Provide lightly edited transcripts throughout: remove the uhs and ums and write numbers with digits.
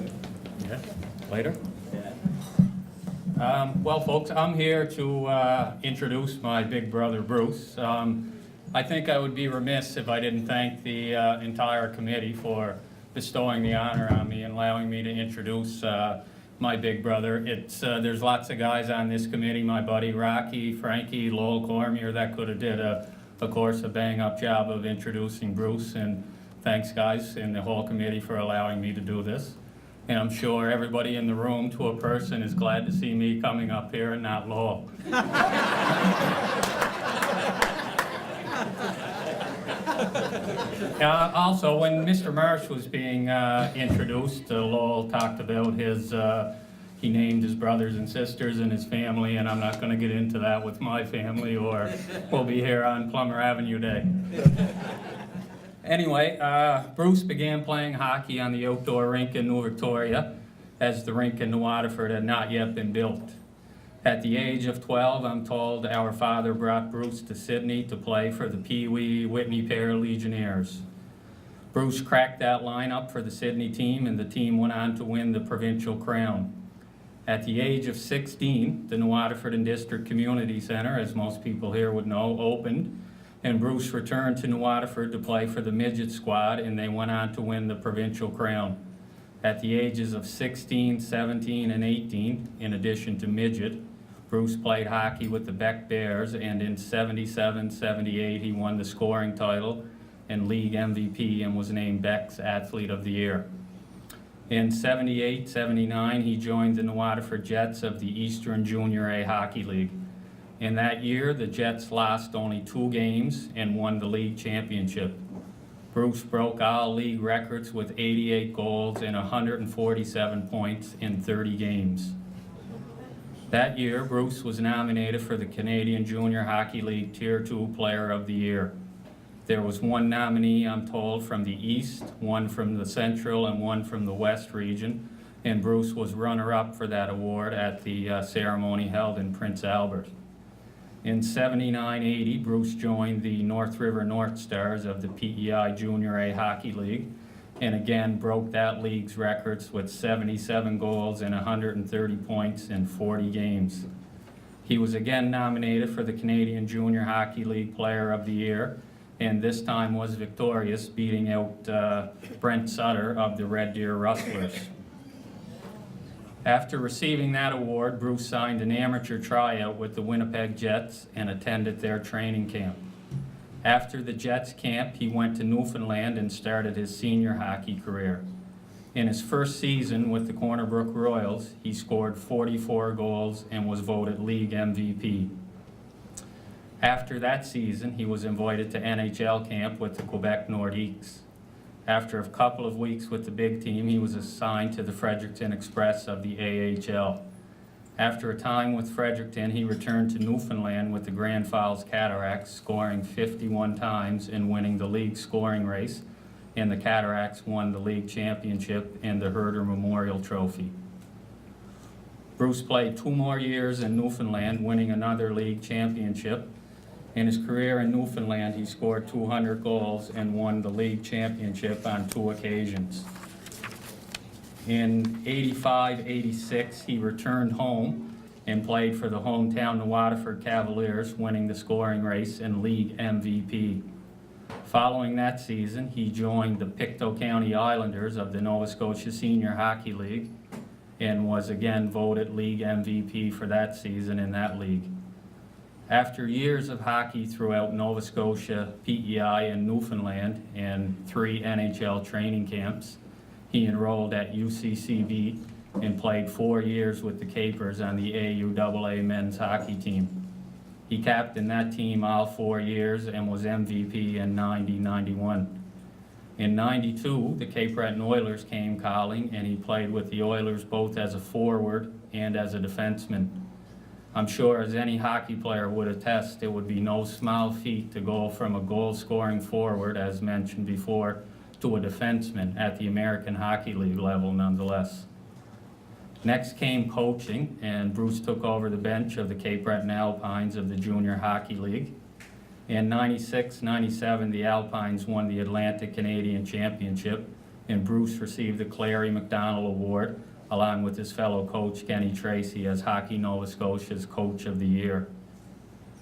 Yeah, later? Well, folks, I'm here to introduce my big brother, Bruce. I think I would be remiss if I didn't thank the entire committee for bestowing the honor on me and allowing me to introduce my big brother. There's lots of guys on this committee, my buddy Rocky, Frankie, Lowell Cormier, that could have did, of course, a bang-up job of introducing Bruce, and thanks, guys, and the whole committee for allowing me to do this. And I'm sure everybody in the room, to a person, is glad to see me coming up here and not Lowell. Also, when Mr. Marsh was being introduced, Lowell talked about he named his brothers and sisters and his family, and I'm not going to get into that with my family, or we'll be here on Plummer Avenue Day. Anyway, Bruce began playing hockey on the outdoor rink in New Victoria, as the rink in New Waterford had not yet been built. At the age of 12, I'm told our father brought Bruce to Sydney to play for the Pee Wee Whitney Pair Legionnaires. Bruce cracked that lineup for the Sydney team, and the team went on to win the provincial crown. At the age of 16, the New Waterford and District Community Centre, as most people here would know, opened, and Bruce returned to New Waterford to play for the midget squad, and they went on to win the provincial crown. At the ages of 16, 17, and 18, in addition to midget, Bruce played hockey with the Beck Bears, and in 77-78 he won the scoring title and league MVP and was named Beck's Athlete of the Year. In 78-79 he joined the New Waterford Jets of the Eastern Junior A Hockey League. In that year, the Jets lost only 2 games and won the league championship. Bruce broke all league records with 88 goals and 147 points in 30 games. That year, Bruce was nominated for the Canadian Junior Hockey League Tier 2 Player of the Year. There was 1 nominee, I'm told, from the East, 1 from the Central, and 1 from the West region, and Bruce was runner-up for that award at the ceremony held in Prince Albert. In 79-80, Bruce joined the North River North Stars of the PEI Junior A Hockey League, and again broke that league's records with 77 goals and 130 points in 40 games. He was again nominated for the Canadian Junior Hockey League Player of the Year, and this time was victorious, beating out Brent Sutter of the Red Deer Rustlers. After receiving that award, Bruce signed an amateur tryout with the Winnipeg Jets and attended their training camp. After the Jets camp, he went to Newfoundland and started his senior hockey career. In his first season with the Corner Brook Royals, he scored 44 goals and was voted league MVP. After that season, he was invited to NHL camp with the Quebec Nordiques. After a couple of weeks with the big team, he was assigned to the Fredericton Express of the AHL. After a time with Fredericton, he returned to Newfoundland with the Grand Falls Cataracts, scoring 51 times and winning the league scoring race, and the Cataracts won the league championship and the Herder Memorial Trophy. Bruce played 2 more years in Newfoundland, winning another league championship. In his career in Newfoundland, he scored 200 goals and won the league championship on 2 occasions. In 85-86, he returned home and played for the hometown New Waterford Cavaliers, winning the scoring race and league MVP. Following that season, he joined the Pictou County Islanders of the Nova Scotia Senior Hockey League and was again voted league MVP for that season in that league. After years of hockey throughout Nova Scotia, PEI, and Newfoundland, and 3 NHL training camps, he enrolled at UCCB and played 4 years with the Capers on the AUAA men's hockey team. He captained that team all 4 years and was MVP in 90-91. In 92, the Cape Breton Oilers came calling, and he played with the Oilers both as a forward and as a defenseman. I'm sure, as any hockey player would attest, it would be no small feat to go from a goal-scoring forward, as mentioned before, to a defenseman at the American Hockey League level nonetheless. Next came coaching, and Bruce took over the bench of the Cape Breton Alpines of the Junior Hockey League. In 96-97, the Alpines won the Atlantic Canadian Championship, and Bruce received the Clary McDonald Award, along with his fellow coach Kenny Tracy as Hockey Nova Scotia's Coach of the Year.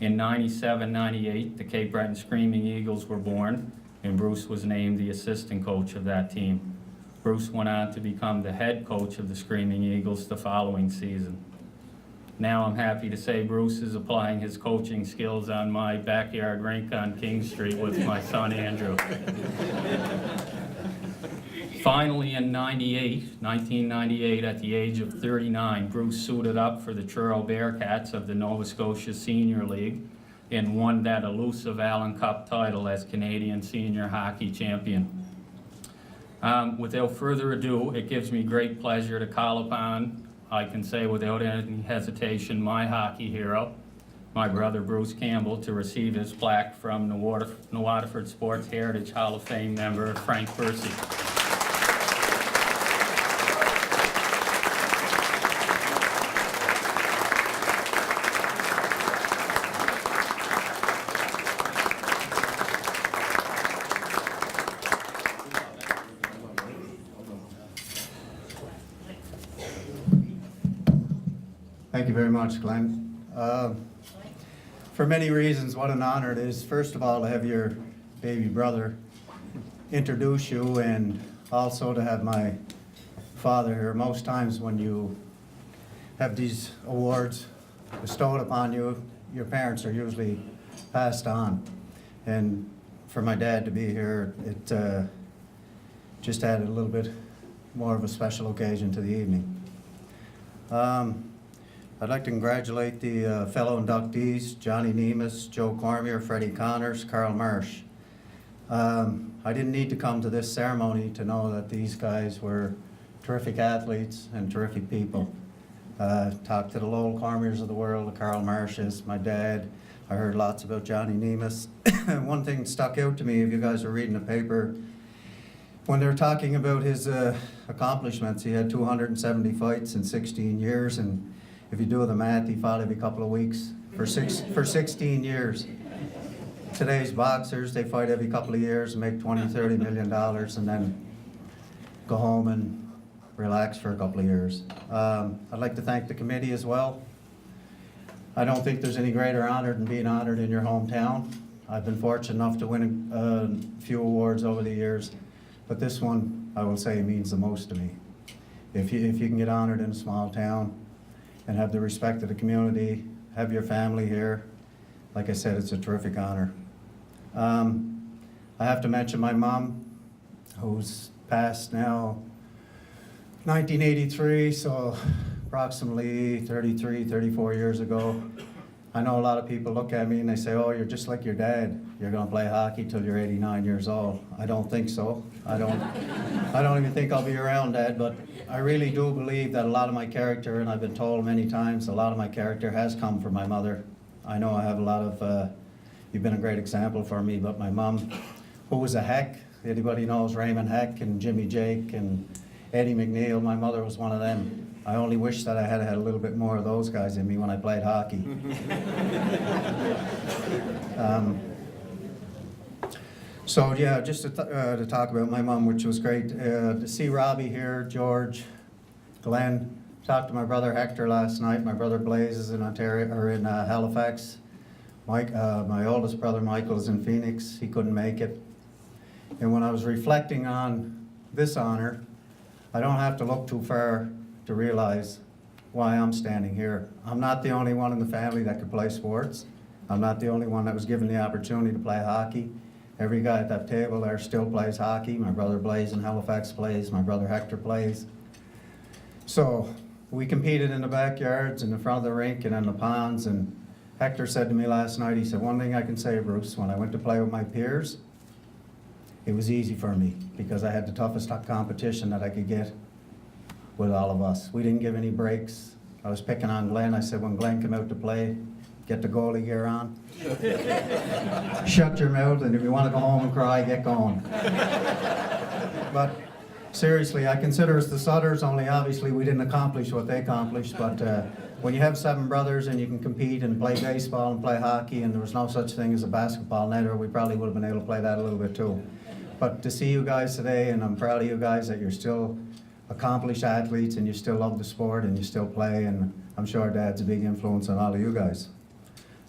In 97-98, the Cape Breton Screaming Eagles were born, and Bruce was named the assistant coach of that team. Bruce went on to become the head coach of the Screaming Eagles the following season. Now I'm happy to say Bruce is applying his coaching skills on my backyard rink on King Street with my son Andrew. Finally, in 1998, at the age of 39, Bruce suited up for the Truro Bearcats of the Nova Scotia Senior League and won that elusive Allen Cup title as Canadian Senior Hockey Champion. Without further ado, it gives me great pleasure to call upon, I can say without any hesitation, my hockey hero, my brother Bruce Campbell, to receive his plaque from the Waterford Sports Heritage Hall of Fame member Frank Percy. Thank you very much, Glenn. For many reasons, what an honor it is, first of all, to have your baby brother introduce you, and also to have my father here. Most times when you have these awards bestowed upon you, your parents are usually passed on. And for my dad to be here, it just added a little bit more of a special occasion to the evening. I'd like to congratulate the fellow inductees, Johnny Nemus, Joe Cormier, Freddie Connors, Carl Marsh. I didn't need to come to this ceremony to know that these guys were terrific athletes and terrific people. Talked to the Lowell Cormiers of the world, the Carl Marshes, my dad. I heard lots about Johnny Nemus. One thing stuck out to me, if you guys are reading the paper, when they were talking about his accomplishments, he had 270 fights in 16 years, and if you do the math, he fought every couple of weeks for 16 years. Today's boxers, they fight every couple of years and make $20-30 million and then go home and relax for a couple of years. I'd like to thank the committee as well. I don't think there's any greater honor than being honored in your hometown. I've been fortunate enough to win a few awards over the years, but this one, I will say, means the most to me. If you can get honored in a small town and have the respect of the community, have your family here, like I said, it's a terrific honor. I have to mention my mom, who's passed now, 1983, so approximately 34 years ago. I know a lot of people look at me and they say, oh, you're just like your dad. You're gonna play hockey till you're 89 years old. I don't think so. I don't even think I'll be around, Dad, but I really do believe that a lot of my character, and I've been told many times, a lot of my character has come from my mother. I know I have a lot of, you've been a great example for me, but my mom, who was a Heck, anybody knows Raymond Heck and Jimmy Jake and Eddie McNeil, my mother was one of them. I only wish that I had had a little bit more of those guys in me when I played hockey. So yeah, just to talk about my mom, which was great. To see Robbie here, George, Glenn, talked to my brother Hector last night. My brother Blaze is in Ontario, or in Halifax. Mike, my oldest brother Michael is in Phoenix. He couldn't make it. And when I was reflecting on this honor, I don't have to look too far to realize why I'm standing here. I'm not the only one in the family that could play sports. I'm not the only one that was given the opportunity to play hockey. Every guy at that table there still plays hockey. My brother Blaze in Halifax plays. My brother Hector plays. So we competed in the backyards, in the front of the rink, and in the ponds. And Hector said to me last night, he said, one thing I can say, Bruce, when I went to play with my peers, it was easy for me because I had the toughest competition that I could get with all of us. We didn't give any breaks. I was picking on Glenn. I said, when Glenn came out to play, get the goalie gear on. Shut your mouth, and if you want to go home and cry, get going. But seriously, I consider us the Sutters, only obviously we didn't accomplish what they accomplished, but when you have 7 brothers and you can compete and play baseball and play hockey, and there was no such thing as a basketball netter, we probably would have been able to play that a little bit too. But to see you guys today, and I'm proud of you guys that you're still accomplished athletes and you still love the sport and you still play, and I'm sure Dad's a big influence on all of you guys.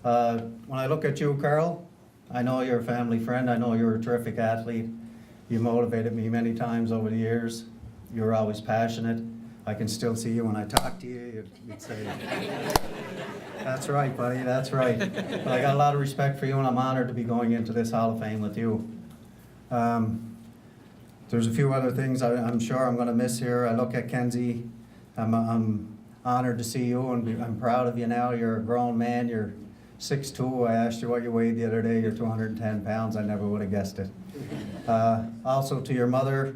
When I look at you, Carl, I know you're a family friend. I know you're a terrific athlete. You motivated me many times over the years. You were always passionate. I can still see you when I talk to you. You'd say, "That's right, buddy, that's right." But I got a lot of respect for you, and I'm honored to be going into this Hall of Fame with you. There's a few other things I'm sure I'm going to miss here. I look at Kenzie. I'm honored to see you, and I'm proud of you now. You're a grown man. You're 6'2". I asked you what you weighed the other day. You're 210 pounds. I never would have guessed it. Also to your mother,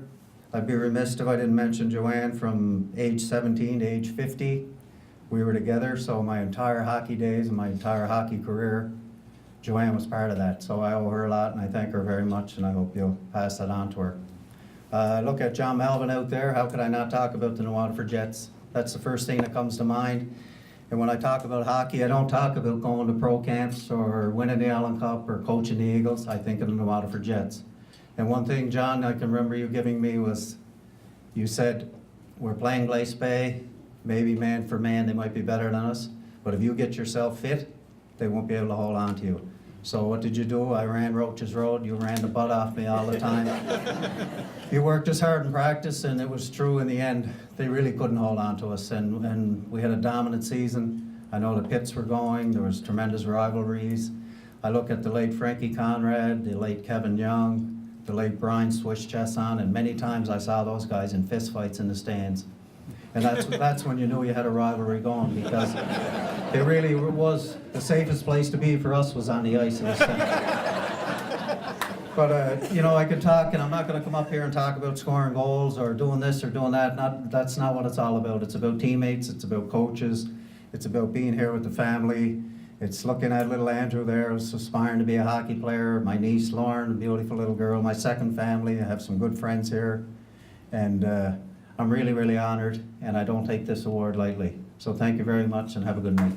I'd be remiss if I didn't mention Joanne. From age 17 to age 50, we were together. So my entire hockey days and my entire hockey career, Joanne was part of that. So I owe her a lot, and I thank her very much, and I hope you'll pass that on to her. Look at John Melvin out there. How could I not talk about the Waterford Jets? That's the first thing that comes to mind. And when I talk about hockey, I don't talk about going to pro camps or winning the Allen Cup or coaching the Eagles. I think of the Waterford Jets. And one thing, John, I can remember you giving me was, you said, we're playing Glace Bay, maybe man for man, they might be better than us, but if you get yourself fit, they won't be able to hold on to you. So what did you do? I ran Roach's Road. You ran the butt off me all the time. You worked as hard in practice, and it was true in the end. They really couldn't hold on to us, and we had a dominant season. I know the pits were going. There was tremendous rivalries. I look at the late Frankie Conrad, the late Kevin Young, the late Brian Swish Chesson, and many times I saw those guys in fistfights in the stands. And that's when you knew you had a rivalry going, because it really was the safest place to be for us was on the ice. But, you know, I could talk, and I'm not going to come up here and talk about scoring goals or doing this or doing that. That's not what it's all about. It's about teammates. It's about coaches. It's about being here with the family. It's looking at little Andrew there, who's aspiring to be a hockey player. My niece, Lauren, a beautiful little girl. My second family. I have some good friends here. And I'm really, really honored, and I don't take this award lightly. So thank you very much, and have a good night.